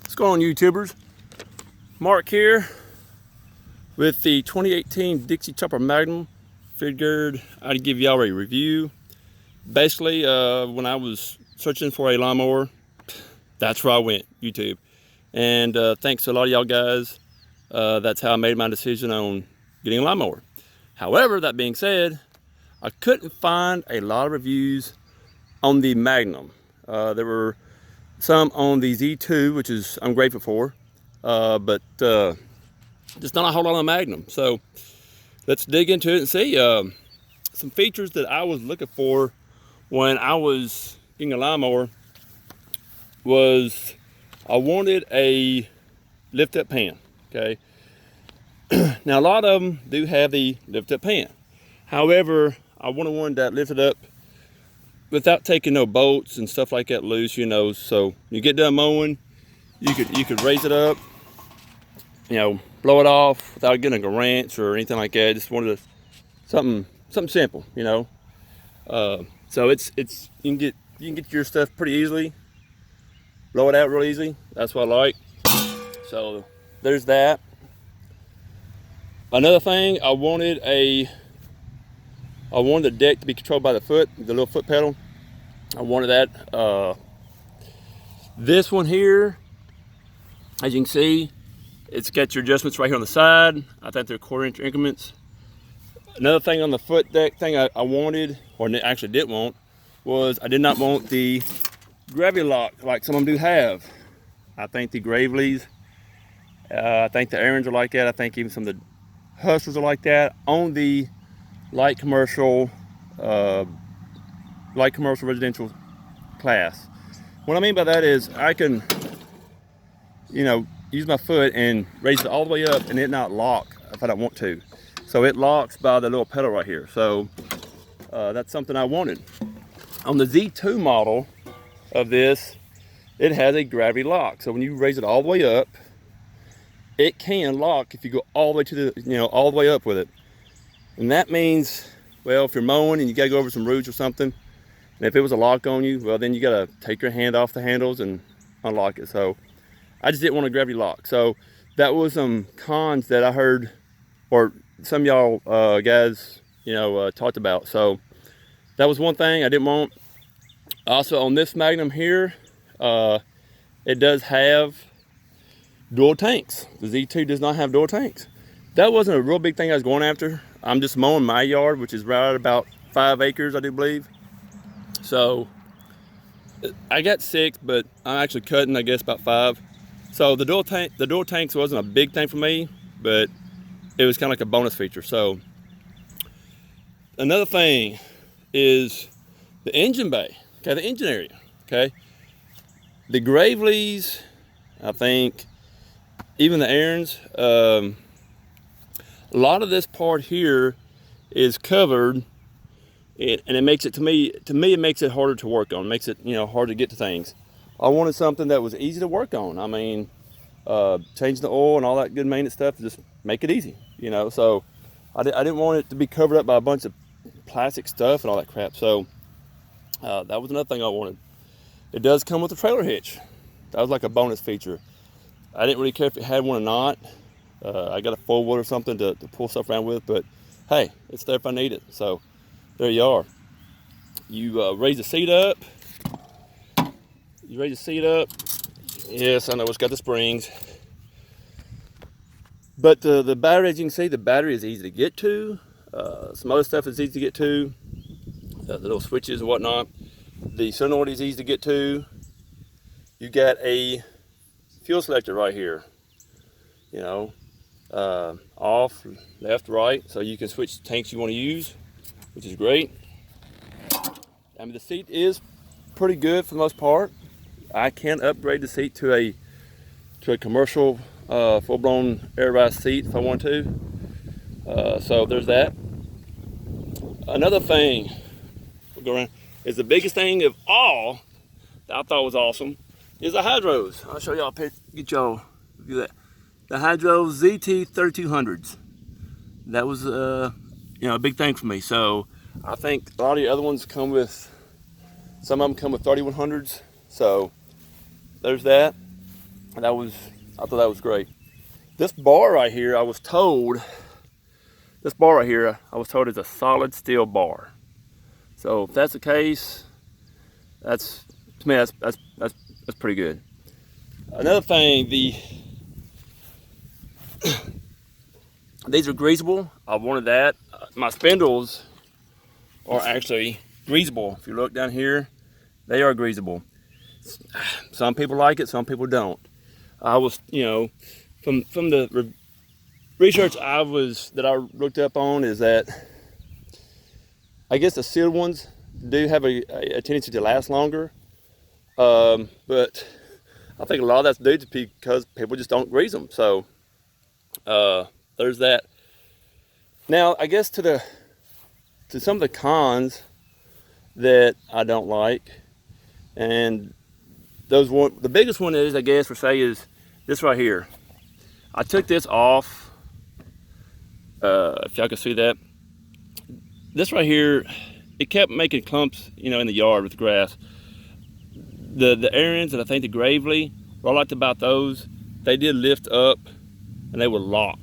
What's going on, YouTubers? Mark here with the 2018 Dixie chopper Magnum. Figured I'd give y'all a review. Basically, when I was searching for a lawnmower, that's where I went, YouTube. And thanks to a lot of y'all guys, that's how I made my decision on getting a lawnmower. However, that being said, I couldn't find a lot of reviews on the Magnum. There were some on the Z2, which is I'm grateful for, but just not a whole lot on Magnum. So let's dig into it and see some features that I was looking for when I was getting a lawnmower. Was I wanted a lift-up pan. Okay. Now a lot of them do have the lift-up pan. However, I wanted one that lifted up without taking no bolts and stuff like that loose, you know. So you get done mowing, you could raise it up, you know, blow it off without getting a wrench or anything like that. Just wanted something simple, you know. So it's you can get your stuff pretty easily, blow it out real easy. That's what I like. So there's that. Another thing, I wanted the deck to be controlled by the foot, the little foot pedal. I wanted that. This one here, as you can see, it's got your adjustments right here on the side. I think they're 1/4 inch increments. Another thing on the foot deck thing I wanted, or actually didn't want, was I did not want the gravity lock like some of them do have. I think the Gravely's, I think the Aaron's are like that. I think even some of the Hustlers are like that on the light commercial residential class. What I mean by that is I can, you know, use my foot and raise it all the way up and it not lock if I don't want to. So it locks by the little pedal right here. So that's something I wanted. On the Z2 model of this, it has a gravity lock. So when you raise it all the way up, it can lock if you go all the way to the, you know, all the way up with it. And that means, well, if you're mowing and you gotta go over some roots or something, and if it was a lock on you, well, then you gotta take your hand off the handles and unlock it. So I just didn't want a gravity lock. So that was some cons that I heard, or some of y'all guys, you know, talked about. So that was one thing I didn't want. Also on this Magnum here, it does have dual tanks. The Z2 does not have dual tanks. That wasn't a real big thing I was going after. I'm just mowing my yard, which is right about 5 acres, I do believe. So I got 6, but I'm actually cutting, I guess, about 5. So the dual tanks wasn't a big thing for me, but it was kind of like a bonus feature. So another thing is the engine bay. Okay, the engine area. Okay, the Gravely's, I think, even the Aaron's, a lot of this part here is covered, and it makes it, to me it makes it harder to work on. It makes it, you know, hard to get to things. I wanted something that was easy to work on. I mean, changing the oil and all that good maintenance stuff, just make it easy, you know. So I didn't want it to be covered up by a bunch of plastic stuff and all that crap. So that was another thing I wanted. It does come with a trailer hitch. That was like a bonus feature. I didn't really care if it had one or not. I got a 4-wheel or something to pull stuff around with, but hey, it's there if I need it. So there you are. You raise the seat up. Yes, I know it's got the springs. But the battery, as you can see, the battery is easy to get to. Some other stuff is easy to get to. The little switches and whatnot. The solenoid is easy to get to. You got a fuel selector right here, you know, off, left, right, so you can switch tanks you want to use, which is great. I mean, the seat is pretty good for the most part. I can upgrade the seat to a commercial full-blown air ride seat if I want to. So there's that. Another thing, we'll go around, is the biggest thing of all that I thought was awesome is the hydros. I'll show y'all, get y'all view that. The hydros ZT 3200s. That was you know, a big thing for me. So I think a lot of the other ones come with, some of them come with 3100s. So there's that. I thought that was great. This bar right here, I was told is a solid steel bar. So if that's the case, to me that's pretty good. Another thing, these are greasable. I wanted that. My spindles are actually greasable. If you look down here, they are greasable. Some people like it, some people don't. I was, from the research that I looked up on, is that I guess the sealed ones do have a tendency to last longer, but I think a lot of that's due to because people just don't grease them. So there's that. Now I guess to some of the cons that I don't like, and the biggest one is, I guess, for say, is this right here. I took this off. If y'all can see that, this right here, it kept making clumps, in the yard with the grass. The Arians and I think the Gravely, what I liked about those, they did lift up and they would lock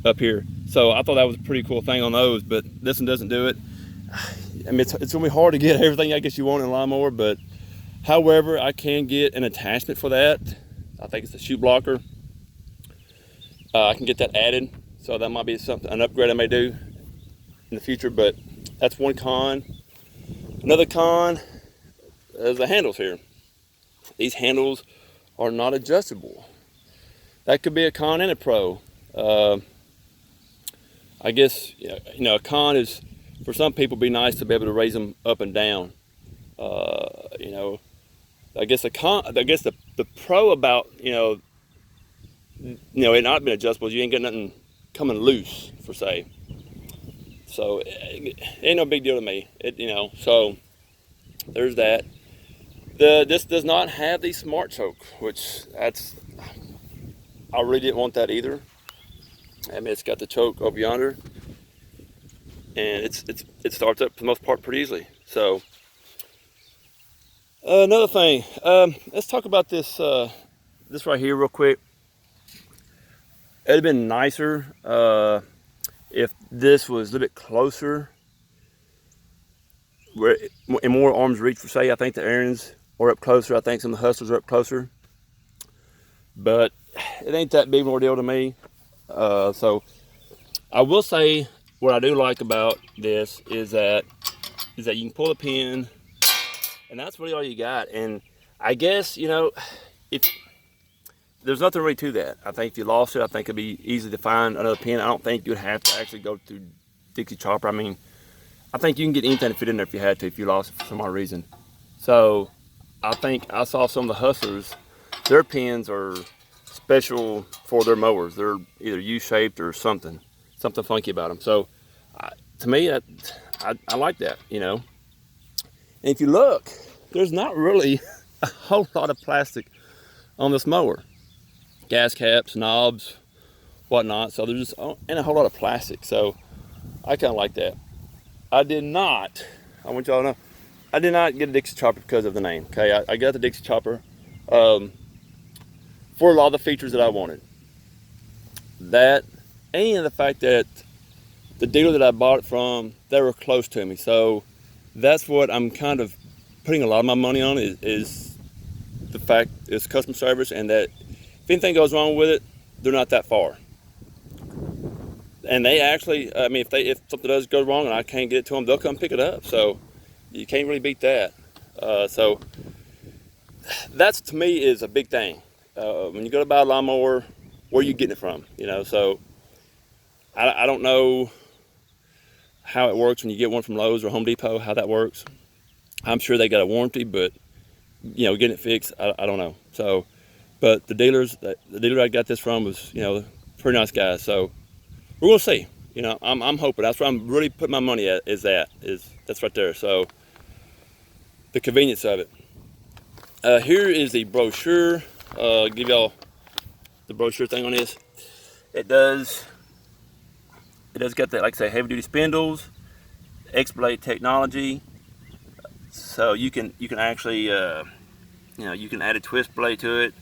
up here. So I thought that was a pretty cool thing on those, but this one doesn't do it. I mean, it's gonna be hard to get everything I guess you want in a lawnmower, but however, I can get an attachment for that. I think it's the shoe blocker. I can get that added, so that might be an upgrade I may do in the future, but that's one con. Another con is the handles here. These handles are not adjustable. That could be a con and a pro. I guess, a con is, for some people, be nice to be able to raise them up and down. I guess the pro about it not being adjustable is you ain't got nothing coming loose, for say. So it ain't no big deal to me. So there's that. This does not have the smart choke, which I really didn't want that either. I mean, it's got the choke over yonder, and it starts up for the most part pretty easily. So another thing, let's talk about this right here real quick. It'd have been nicer if this was a little bit closer, where in more arm's reach, for say. I think the Arians are up closer. I think some of the Hustlers are up closer, but it ain't that big of an ordeal to me. So I will say, what I do like about this is that you can pull the pin, and that's really all you got. And I guess, there's nothing really to that. I think if you lost it, I think it'd be easy to find another pin. I don't think you'd have to actually go through Dixie chopper. I mean, I think you can get anything to fit in there if you had to, if you lost it for some odd reason. So I think I saw some of the Hustlers, their pins are special for their mowers. They're either U-shaped or something funky about them. So to me, I like that, And if you look, there's not really a whole lot of plastic on this mower. Gas caps, knobs, whatnot. So there's just and a whole lot of plastic. So I kind of like that. I want y'all to know, I did not get a Dixie chopper because of the name. Okay, I got the Dixie chopper for a lot of the features that I wanted. That, and the fact that the dealer that I bought it from, they were close to me. So that's what I'm kind of putting a lot of my money on, is the fact it's customer service, and that if anything goes wrong with it, they're not that far. And they actually, I mean, if something does go wrong and I can't get it to them, they'll come pick it up. So you can't really beat that. So that's, to me, is a big thing. When you go to buy a lawnmower, where are you getting it from? So I don't know how it works when you get one from Lowe's or Home Depot, how that works. I'm sure they got a warranty, but getting it fixed, I don't know. So, but the dealer I got this from was, pretty nice guy. So we're gonna see. I'm hoping. That's where I'm really putting my money at. That's right there. So the convenience of it. Here is the brochure. Give y'all the brochure thing on this. It does got that, like I say, heavy duty spindles, X blade technology. So you can actually you can add a twist blade to it,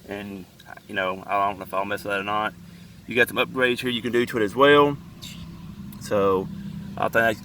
and you know, I don't know if I'll mess with that or not. You got some upgrades here you can do to it as well. So I think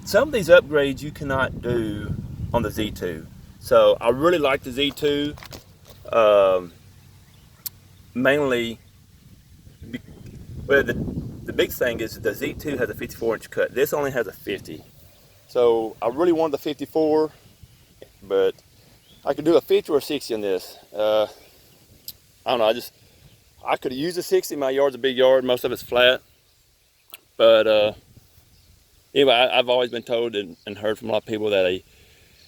some of these upgrades you cannot do on the Z2. So I really like the Z2, mainly. Well, the big thing is the Z2 has a 54-inch cut. This only has a 50. So I really wanted the 54, but I could do a 50 or a 60 on this. I don't know. I could use a 60. My yard's a big yard. Most of it's flat. But anyway, I've always been told and heard from a lot of people that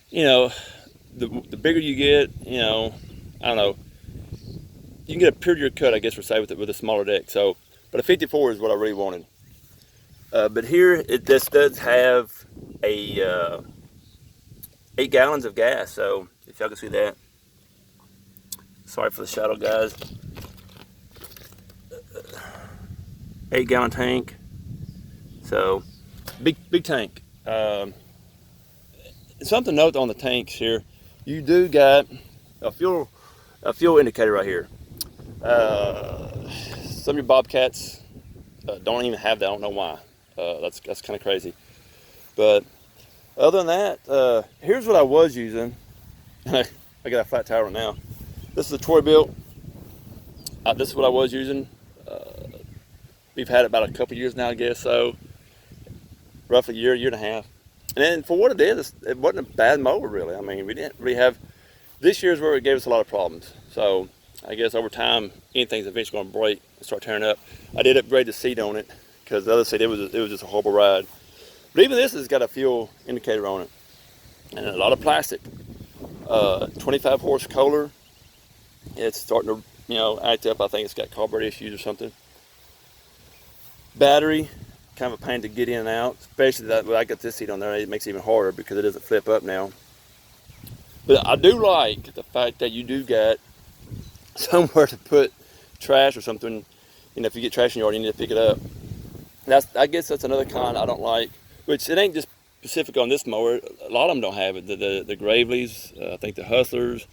you know, the bigger you get, you know, I don't know, you can get a prettier cut, I guess, for say with a smaller deck. So, but a 54 is what I really wanted. But here, this does have a 8 gallons of gas. So if y'all can see that, sorry for the shadow, guys. 8-gallon tank. So big tank. Something to note on the tanks here, you do got a fuel indicator right here. Some of your Bobcats don't even have that. I don't know why. That's kind of crazy. But other than that, here's what I was using. I got a flat tire right now. This is a Troy built. This is what I was using. We've had it about a couple years now, I guess. So roughly a year and a half. And then for what it is, it wasn't a bad mower really. I mean, we didn't really have. This year's where it gave us a lot of problems. So I guess over time, anything's eventually going to break and start tearing up. I did upgrade the seat on it because the other seat, it was just a horrible ride. But even this has got a fuel indicator on it and a lot of plastic. 25 horse Kohler. It's starting to, you know, act up. I think it's got carburetor issues or something. Battery, kind of a pain to get in and out, especially that when I got this seat on there, it makes it even harder because it doesn't flip up now. But I do like the fact that you do get somewhere to put trash or something. You know, if you get trash in your yard, you need to pick it up. I guess that's another con I don't like, which it ain't just specific on this mower. A lot of them don't have it. The Graveleys, I think the Hustlers,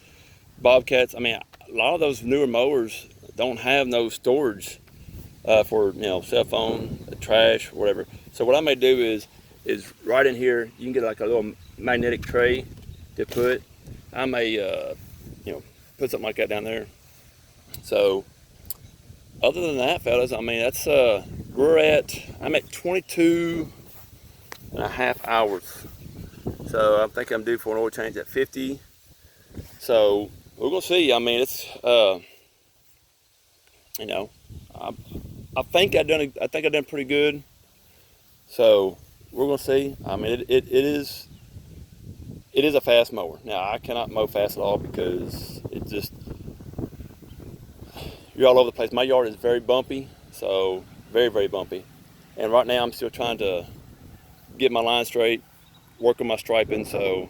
Bobcats. I mean, a lot of those newer mowers don't have no storage for, you know, cell phone, trash, whatever. So what I may do is right in here, you can get like a little magnetic tray to put. I may, you know, put something like that down there. So other than that, fellas, I mean, that's I'm at 22 and a half hours. So I think I'm due for an oil change at 50. So we're gonna see. I mean, it's you know, I think I've done pretty good. So we're gonna see. I mean, it is a fast mower. Now I cannot mow fast at all because it just, you're all over the place. My yard is very bumpy, so very bumpy. And right now I'm still trying to get my line straight, work on my striping. So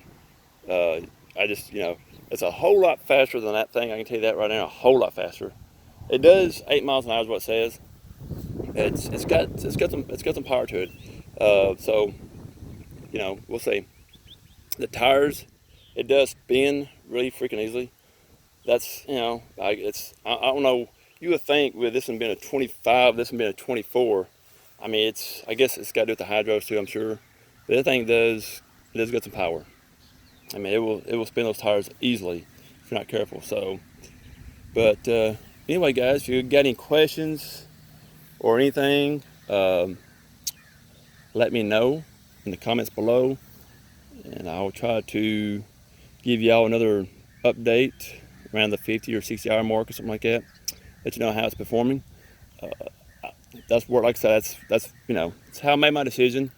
I just, you know, it's a whole lot faster than that thing. I can tell you that right now, a whole lot faster. It does 8 miles an hour is what it says. It's got some power to it. So you know, we'll see. The tires, it does spin really freaking easily. That's, you know, I don't know. You would think with this one being a 25, this one being a 24. I mean, I guess it's got to do with the hydros too, I'm sure. But that thing does got some power. I mean, it will spin those tires easily if you're not careful. So, but anyway, guys, if you got any questions or anything, let me know in the comments below, and I'll try to give y'all another update around the 50 or 60 hour mark or something like that. Let you know how it's performing. That's what, like I said, that's you know, it's how I made my decision.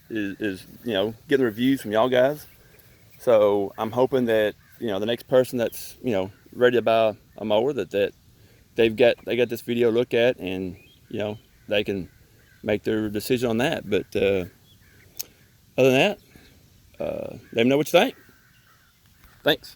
Is you know, getting reviews from y'all guys. So I'm hoping that, you know, the next person that's, you know, ready to buy a mower, that they got this video to look at, and you know, they can make their decision on that. But other than that, let me know what you think. Thanks.